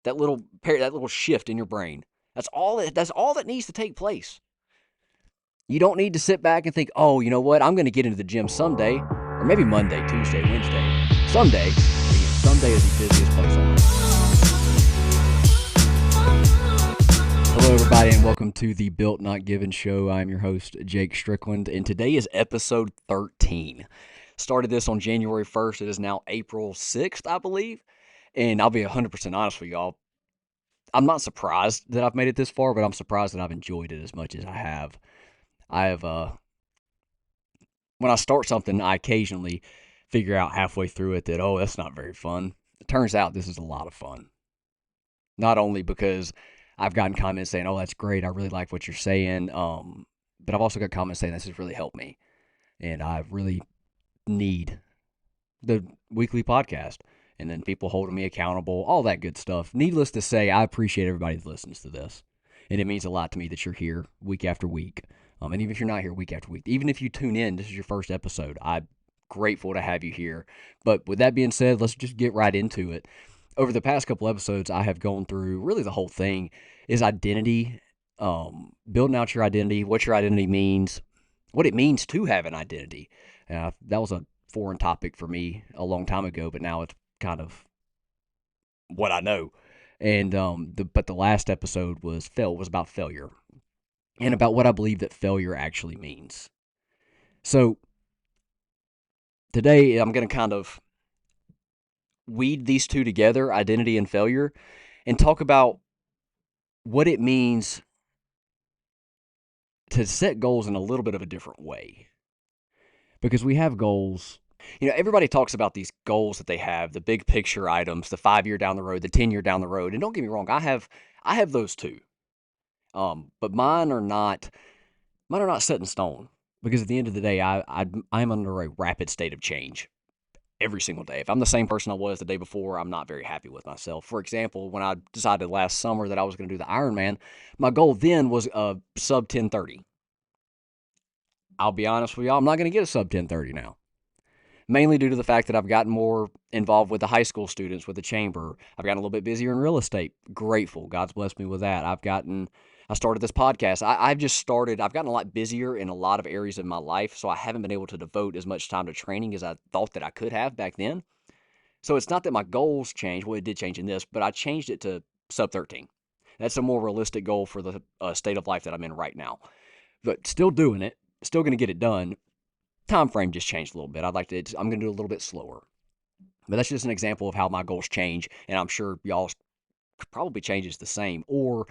that little shift in your brain. That's all that needs to take place. You don't need to sit back and think, oh, you know what? I'm going to get into the gym someday, or maybe Monday, Tuesday, Wednesday, someday. Again, someday is the busiest place on earth. Hello, everybody, and welcome to the Built Not Given show. I'm your host, Jake Strickland, and today is episode 13. Started this on January 1st. It is now April 6th, I believe. And I'll be 100% honest with y'all. I'm not surprised that I've made it this far, but I'm surprised that I've enjoyed it as much as I have. When I start something, I occasionally figure out halfway through it that, oh, that's not very fun. It turns out this is a lot of fun. Not only because I've gotten comments saying, oh, that's great, I really like what you're saying, but I've also got comments saying this has really helped me, and I really need the weekly podcast, and then people holding me accountable, all that good stuff. Needless to say, I appreciate everybody that listens to this, and it means a lot to me that you're here week after week. And even if you're not here week after week, even if you tune in, this is your first episode, I'm grateful to have you here. But with that being said, let's just get right into it. Over the past couple episodes, I have gone through really the whole thing is identity, building out your identity, what your identity means, what it means to have an identity. That was a foreign topic for me a long time ago, but now it's kind of what I know. And but the last episode was about failure and about what I believe that failure actually means. So today I'm going to kind of weed these two together, identity and failure, and talk about what it means to set goals in a little bit of a different way. Because we have goals. You know, everybody talks about these goals that they have, the big picture items, the 5-year down the road, the 10-year down the road. And don't get me wrong, I have those too. But mine are not set in stone, because at the end of the day, I'm under a rapid state of change every single day. If I'm the same person I was the day before, I'm not very happy with myself. For example, when I decided last summer that I was going to do the Ironman, my goal then was a sub 1030. I'll be honest with y'all, I'm not going to get a sub 1030 now. Mainly due to the fact that I've gotten more involved with the high school students, with the chamber. I've gotten a little bit busier in real estate. Grateful. God's blessed me with that. I started this podcast. I've gotten a lot busier in a lot of areas of my life, so I haven't been able to devote as much time to training as I thought that I could have back then. So it's not that my goals changed. Well, it did change in this, but I changed it to sub 13. That's a more realistic goal for the state of life that I'm in right now. But still doing it, still going to get it done. Time frame just changed a little bit. I'm going to do it a little bit slower. But that's just an example of how my goals change, and I'm sure y'all probably changes the same, or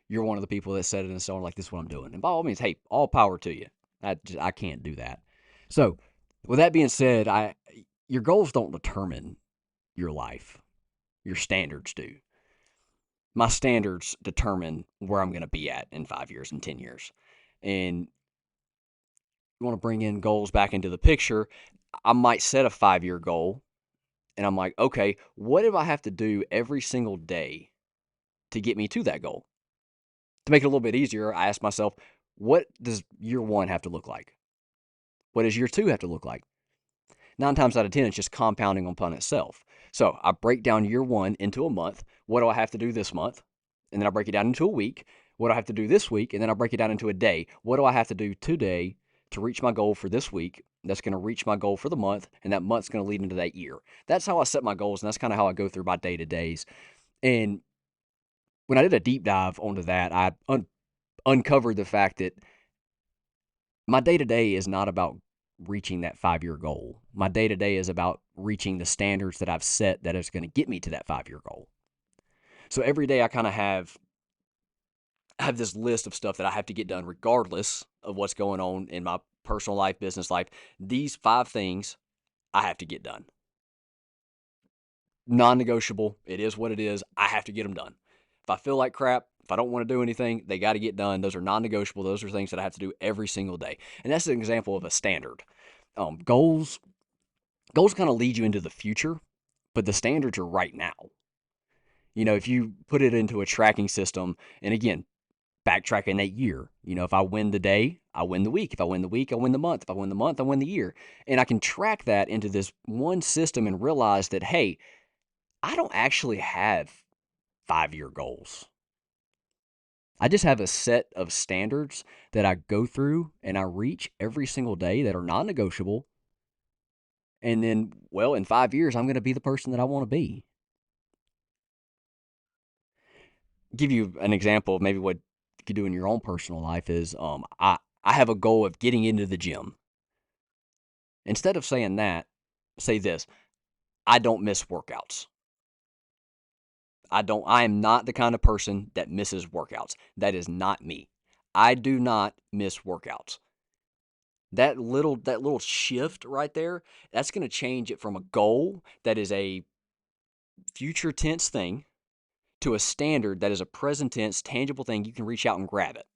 you're one of the people that set it in stone like, this is what I'm doing. And by all means, hey, all power to you. I can't do that. So with that being said, your goals don't determine your life. Your standards do. My standards determine where I'm going to be at in 5 years and 10 years. And you want to bring in goals back into the picture, I might set a 5-year goal, and I'm like, okay, what do I have to do every single day to get me to that goal? To make it a little bit easier, I ask myself, what does year 1 have to look like? What does year 2 have to look like? 9 times out of 10, it's just compounding upon itself. So I break down year 1 into a month. What do I have to do this month? And then I break it down into a week. What do I have to do this week? And then I break it down into a day. What do I have to do today to reach my goal for this week? That's going to reach my goal for the month, and that month's going to lead into that year. That's how I set my goals, and that's kind of how I go through my day-to-days. And when I did a deep dive onto that, I uncovered the fact that my day-to-day is not about reaching that 5-year goal. My day-to-day is about reaching the standards that I've set that is going to get me to that 5-year goal. So every day I kind of have this list of stuff that I have to get done regardless of what's going on in my personal life, business life. These 5 things I have to get done. Non-negotiable. It is what it is. I have to get them done. If I feel like crap, if I don't want to do anything, they got to get done. Those are non-negotiable. Those are things that I have to do every single day. And that's an example of a standard. Goals kind of lead you into the future, but the standards are right now. You know, if you put it into a tracking system, and again, backtracking that year, you know, if I win the day, I win the week. If I win the week, I win the month. If I win the month, I win the year. And I can track that into this one system and realize that, hey, I don't actually have 5-year goals. I just have a set of standards that I go through and I reach every single day that are non-negotiable. And then, well, in 5 years, I'm going to be the person that I want to be. Give you an example of maybe what you could do in your own personal life is I have a goal of getting into the gym. Instead of saying that, say this: I don't miss workouts. I am not the kind of person that misses workouts. That is not me. I do not miss workouts. That little shift right there, that's going to change it from a goal that is a future tense thing to a standard that is a present tense, tangible thing you can reach out and grab it.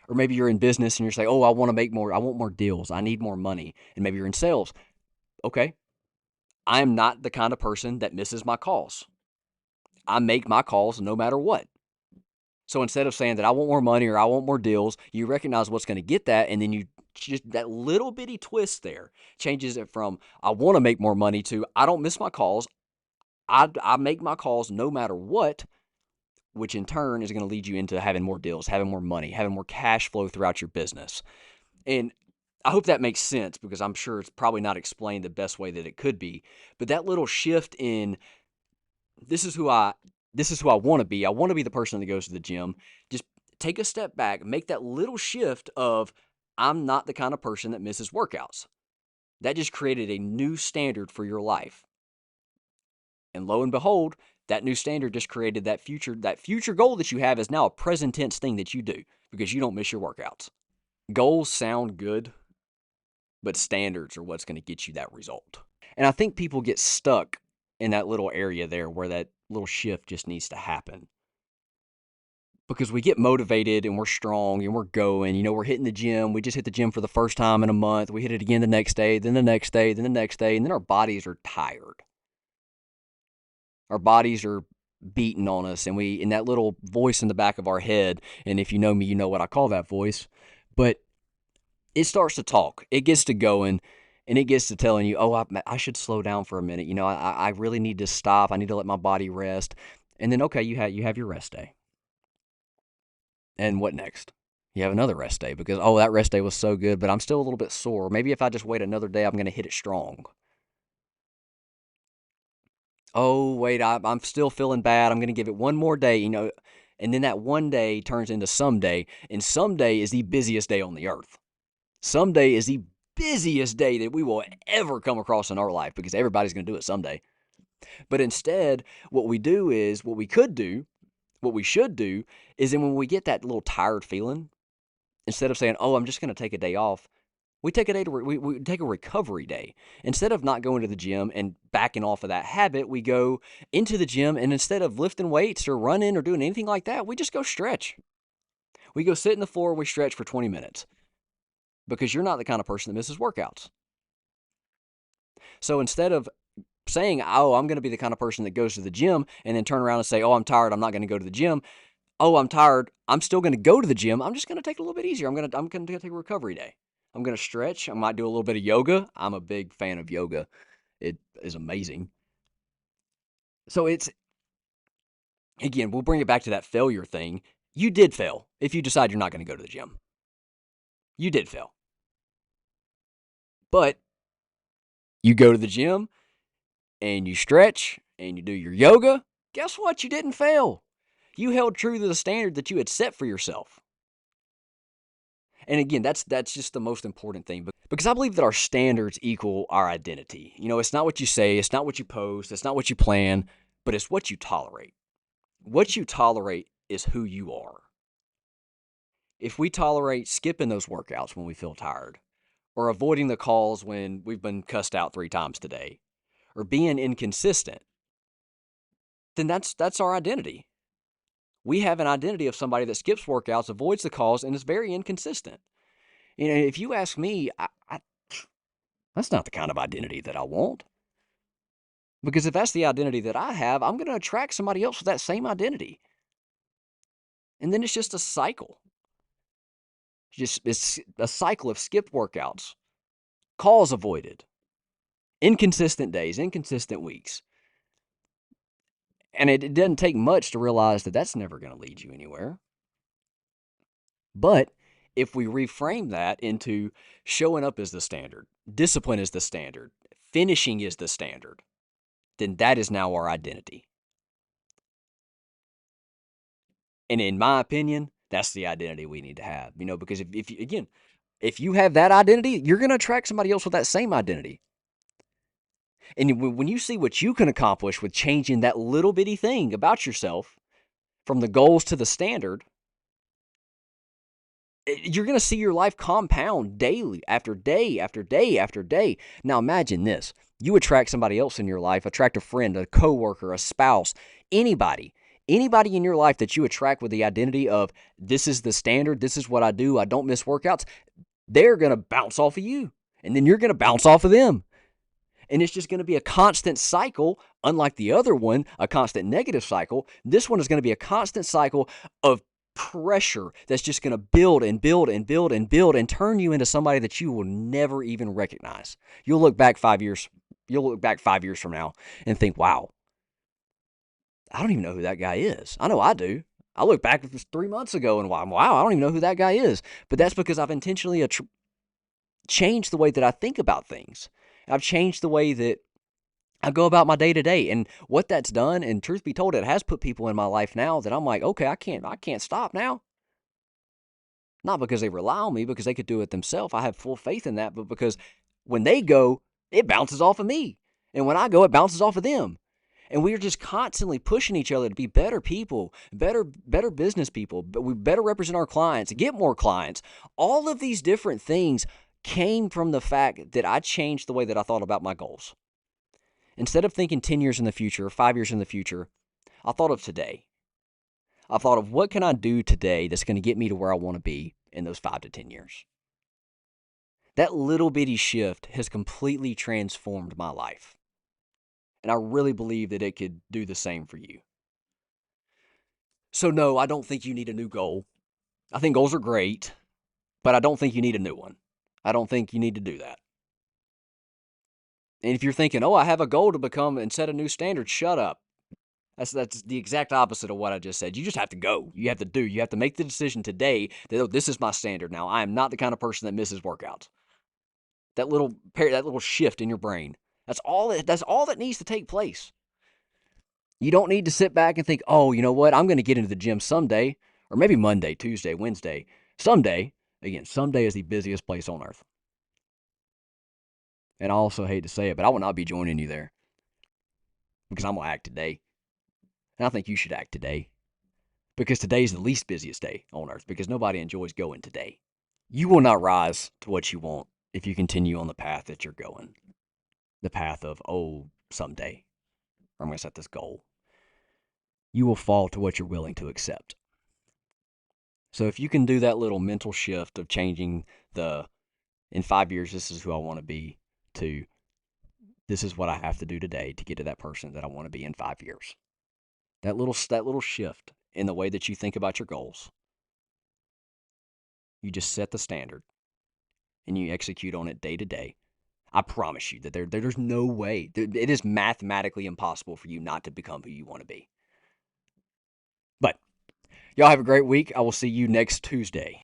Or maybe you're in business and you're saying, "Oh, I want to make more. I want more deals. I need more money." And maybe you're in sales. Okay, I am not the kind of person that misses my calls. I make my calls no matter what. So instead of saying that I want more money or I want more deals, you recognize what's going to get that, and then you just that little bitty twist there changes it from I want to make more money to I don't miss my calls. I make my calls no matter what, which in turn is going to lead you into having more deals, having more money, having more cash flow throughout your business. And I hope that makes sense because I'm sure it's probably not explained the best way that it could be. But that little shift in this is who I want to be. I want to be the person that goes to the gym. Just take a step back, make that little shift of I'm not the kind of person that misses workouts. That just created a new standard for your life. And lo and behold, that new standard just created that future goal that you have is now a present tense thing that you do because you don't miss your workouts. Goals sound good, but standards are what's going to get you that result. And I think people get stuck in that little area there where that little shift just needs to happen. Because we get motivated and we're strong and we're going, we're hitting the gym. We just hit the gym for the first time in a month. We hit it again the next day, then the next day, then the next day, and then our bodies are tired. Our bodies are beating on us, and in that little voice in the back of our head, and if you know me, you know what I call that voice, but it starts to talk. It gets to going, and it gets to telling you, oh, I should slow down for a minute. I really need to stop. I need to let my body rest. And then, okay, you have your rest day. And what next? You have another rest day because, oh, that rest day was so good, but I'm still a little bit sore. Maybe if I just wait another day, I'm going to hit it strong. Oh, wait, I'm still feeling bad. I'm going to give it one more day, and then that one day turns into someday, and someday is the busiest day on the earth. Someday is the busiest day that we will ever come across in our life because everybody's going to do it someday. But instead, what we should do is then when we get that little tired feeling, instead of saying, "Oh, I'm just going to take a day off," we take a day we take a recovery day. Instead of not going to the gym and backing off of that habit, we go into the gym and instead of lifting weights or running or doing anything like that, we just go stretch. We go sit in the floor and we stretch for 20 minutes because you're not the kind of person that misses workouts. So instead of saying, "Oh, I'm going to be the kind of person that goes to the gym," and then turn around and say, "Oh, I'm tired. I'm not going to go to the gym." Oh, I'm tired. I'm still going to go to the gym. I'm just going to take it a little bit easier. I'm going to take a recovery day. I'm going to stretch. I might do a little bit of yoga. I'm a big fan of yoga. It is amazing. So again, we'll bring it back to that failure thing. You did fail if you decide you're not going to go to the gym. You did fail. But you go to the gym and you stretch and you do your yoga. Guess what? You didn't fail. You held true to the standard that you had set for yourself. And again, that's just the most important thing because I believe that our standards equal our identity. It's not what you say, it's not what you post, it's not what you plan, but it's what you tolerate. What you tolerate is who you are. If we tolerate skipping those workouts when we feel tired, or avoiding the calls when we've been cussed out 3 times today, or being inconsistent, then that's our identity. We have an identity of somebody that skips workouts, avoids the calls, and is very inconsistent. If you ask me, that's not the kind of identity that I want. Because if that's the identity that I have, I'm going to attract somebody else with that same identity. And then it's just a cycle. It's a cycle of skipped workouts, calls avoided, inconsistent days, inconsistent weeks. And it doesn't take much to realize that that's never going to lead you anywhere. But if we reframe that into showing up is the standard, discipline is the standard, finishing is the standard, then that is now our identity. And in my opinion, that's the identity we need to have, because if you, again, if you have that identity, you're going to attract somebody else with that same identity. And when you see what you can accomplish with changing that little bitty thing about yourself from the goals to the standard, you're going to see your life compound daily after day after day after day. Now imagine this. You attract somebody else in your life, attract a friend, a coworker, a spouse, anybody in your life that you attract with the identity of this is the standard, this is what I do, I don't miss workouts, they're going to bounce off of you. And then you're going to bounce off of them. And it's just going to be a constant cycle, unlike the other one, a constant negative cycle. This one is going to be a constant cycle of pressure that's just going to build and build and build and build and turn you into somebody that you will never even recognize. You'll look back 5 years from now and think, wow, I don't even know who that guy is. I know I do. I look back 3 months ago and wow, I don't even know who that guy is. But that's because I've intentionally changed the way that I think about things. I've changed the way that I go about my day to day. And what that's done, and truth be told, it has put people in my life now that I'm like, okay, I can't stop now. Not because they rely on me, because they could do it themselves. I have full faith in that, but because when they go, it bounces off of me. And when I go, it bounces off of them. And we are just constantly pushing each other to be better people, better business people, but we better represent our clients, get more clients. All of these different things came from the fact that I changed the way that I thought about my goals. Instead of thinking 10 years in the future or 5 years in the future, I thought of today. I thought of what can I do today that's going to get me to where I want to be in those 5 to 10 years. That little bitty shift has completely transformed my life. And I really believe that it could do the same for you. So no, I don't think you need a new goal. I think goals are great, but I don't think you need a new one. I don't think you need to do that. And if you're thinking, oh, I have a goal to become and set a new standard, shut up. That's the exact opposite of what I just said. You just have to go. You have to do. You have to make the decision today that, oh, this is my standard now. I am not the kind of person that misses workouts. That little shift in your brain. That's all that needs to take place. You don't need to sit back and think, oh, you know what? I'm going to get into the gym someday, or maybe Monday, Tuesday, Wednesday, someday. Again, someday is the busiest place on earth. And I also hate to say it, but I will not be joining you there because I'm going to act today. And I think you should act today because today is the least busiest day on earth because nobody enjoys going today. You will not rise to what you want if you continue on the path that you're going. The path of, oh, someday I'm going to set this goal. You will fall to what you're willing to accept. So if you can do that little mental shift of changing in 5 years, this is who I want to be, to this is what I have to do today to get to that person that I want to be in 5 years. That little shift in the way that you think about your goals, you just set the standard and you execute on it day to day. I promise you that there's no way. It is mathematically impossible for you not to become who you want to be. But y'all have a great week. I will see you next Tuesday.